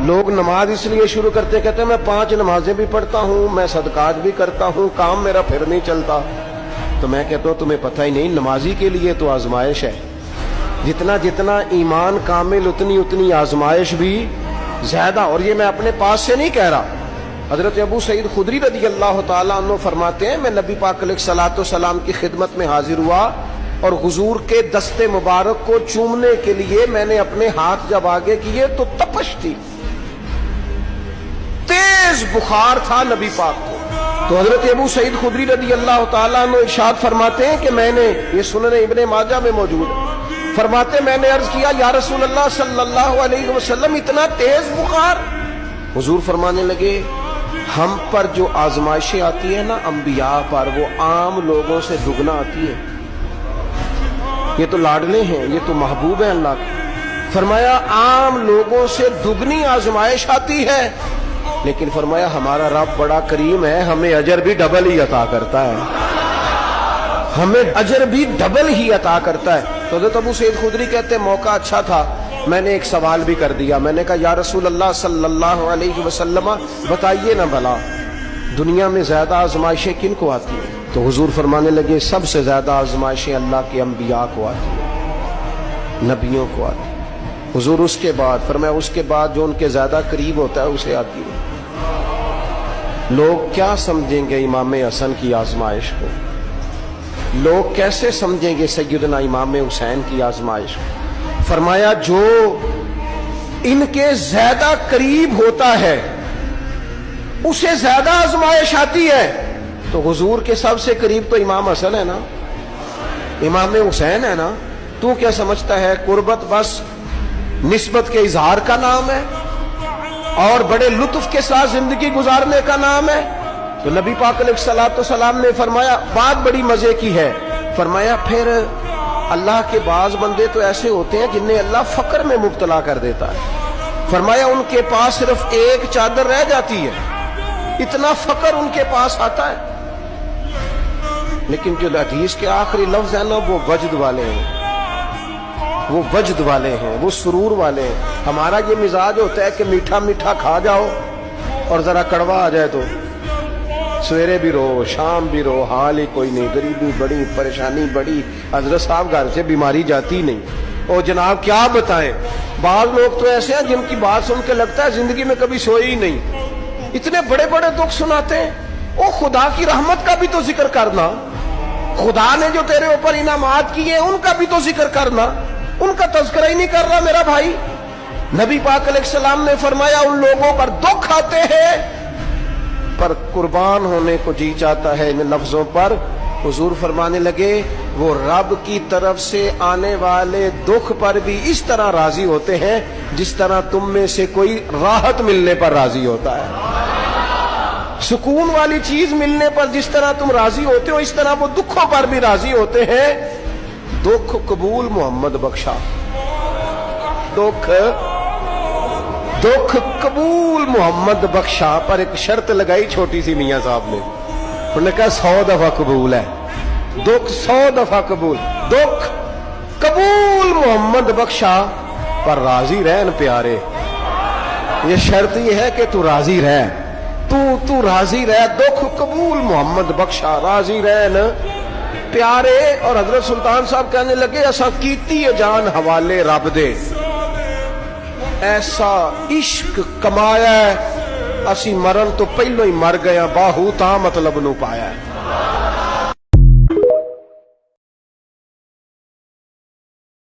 لوگ نماز اس لیے شروع کرتے کہتے ہیں میں 5 نمازیں بھی پڑھتا ہوں، میں صدقات بھی کرتا ہوں، کام میرا پھر نہیں چلتا. تو میں کہتا ہوں تمہیں پتہ ہی نہیں، نمازی کے لیے تو آزمائش ہے. جتنا جتنا ایمان کامل اتنی اتنی آزمائش بھی زیادہ. اور یہ میں اپنے پاس سے نہیں کہہ رہا. حضرت ابو سعید خدری رضی اللہ تعالیٰ عنہ فرماتے ہیں میں نبی پاک علیہ الصلوۃ والسلام کی خدمت میں حاضر ہوا اور حضور کے دست مبارک کو چومنے کے لیے میں نے اپنے ہاتھ جب آگے کیے تو تپش تھی، تیز بخار تھا نبی پاک کو. تو حضرت ابو سعید خدری رضی اللہ تعالیٰ عنہ ارشاد فرماتے ہیں کہ میں نے، یہ سنن ابن ماجہ میں موجود ہے، فرماتے میں نے عرض کیا یا رسول اللہ صلی اللہ علیہ وسلم اتنا تیز بخار؟ حضور فرمانے لگے ہم پر جو آزمائشیں آتی ہیں نا انبیاء پر، وہ عام لوگوں سے دگنا آتی ہے. یہ تو لاڈلے ہیں، یہ تو محبوب ہیں اللہ کے. فرمایا عام لوگوں سے دگنی آزمائش آتی ہے، لیکن فرمایا ہمارا رب بڑا کریم ہے، ہمیں اجر بھی ڈبل ہی عطا کرتا ہے، ہمیں اجر بھی ڈبل ہی عطا کرتا ہے. تو حضرت ابو سعید خدری کہتے موقع اچھا تھا، میں نے ایک سوال بھی کر دیا. میں نے کہا یا رسول اللہ صلی اللہ علیہ وسلم بتائیے نا بھلا دنیا میں زیادہ آزمائشیں کن کو آتی ہیں؟ تو حضور فرمانے لگے سب سے زیادہ آزمائشیں اللہ کے انبیاء کو آتی ہیں، نبیوں کو آتی ہیں. حضور اس کے بعد فرمایا اس کے بعد جو ان کے زیادہ قریب ہوتا ہے اسے آتی ہے. لوگ کیا سمجھیں گے امام حسن کی آزمائش کو؟ لوگ کیسے سمجھیں گے سیدنا امام حسین کی آزمائش کو؟ فرمایا جو ان کے زیادہ قریب ہوتا ہے اسے زیادہ آزمائش آتی ہے. تو حضور کے سب سے قریب تو امام حسن ہے نا، امام حسین ہے نا. تو کیا سمجھتا ہے قربت بس نسبت کے اظہار کا نام ہے اور بڑے لطف کے ساتھ زندگی گزارنے کا نام ہے؟ تو نبی پاک علیہ الصلوۃ والسلام نے فرمایا بات بڑی مزے کی ہے. فرمایا پھر اللہ کے بعض بندے تو ایسے ہوتے ہیں جنہیں اللہ فقر میں مبتلا کر دیتا ہے. فرمایا ان کے پاس صرف ایک چادر رہ جاتی ہے، اتنا فقر ان کے پاس آتا ہے. لیکن جو حدیث کے آخری لفظ ہیں نا وہ وجد والے ہیں، وہ وجد والے ہیں، وہ سرور والے ہیں. ہمارا یہ مزاج ہوتا ہے کہ میٹھا میٹھا کھا جاؤ اور ذرا کڑوا آ جائے تو سویرے بھی رو شام بھی رو، حال ہی کوئی نہیں، غریبی بڑی، پریشانی بڑی، حضرت صاحب گھر سے بیماری جاتی نہیں. اور جناب کیا بتائیں، بعض لوگ تو ایسے ہیں جن کی بات سن کے لگتا ہے زندگی میں کبھی سوئے ہی نہیں، اتنے بڑے بڑے دکھ سناتے ہیں. او خدا کی رحمت کا بھی تو ذکر کرنا، خدا نے جو تیرے اوپر انعامات کیے ان کا بھی تو ذکر کرنا. ان کا تذکرہ ہی نہیں کر رہا میرا بھائی. نبی پاک علیہ السلام نے فرمایا ان لوگوں پر دکھ آتے ہیں پر قربان ہونے کو جی چاہتا ہے ان لفظوں پر. حضور فرمانے لگے وہ رب کی طرف سے آنے والے دکھ پر بھی اس طرح راضی ہوتے ہیں جس طرح تم میں سے کوئی راحت ملنے پر راضی ہوتا ہے. سکون والی چیز ملنے پر جس طرح تم راضی ہوتے ہو اس طرح وہ دکھوں پر بھی راضی ہوتے ہیں. دکھ قبول محمد بخشا، دکھ قبول محمد بخشا. پر ایک شرط لگائی چھوٹی سی میاں صاحب نے، انہوں نے کہا 100 دفعہ قبول ہے، دکھ 100 دفعہ قبول. دکھ قبول محمد بخشا پر راضی رہن پیارے. یہ شرط یہ ہے کہ تو راضی رہ، تو راضی رہ. دکھ قبول محمد بخشا، راضی رہن پیارے. اور حضرت سلطان صاحب کہنے لگے ایسا کیتی ہے جان حوالے رب دے، ایسا عشق کمایا ہے اسی مرن تو پہلو ہی مر گیا، باہو تا مطلب نو پایا ہے.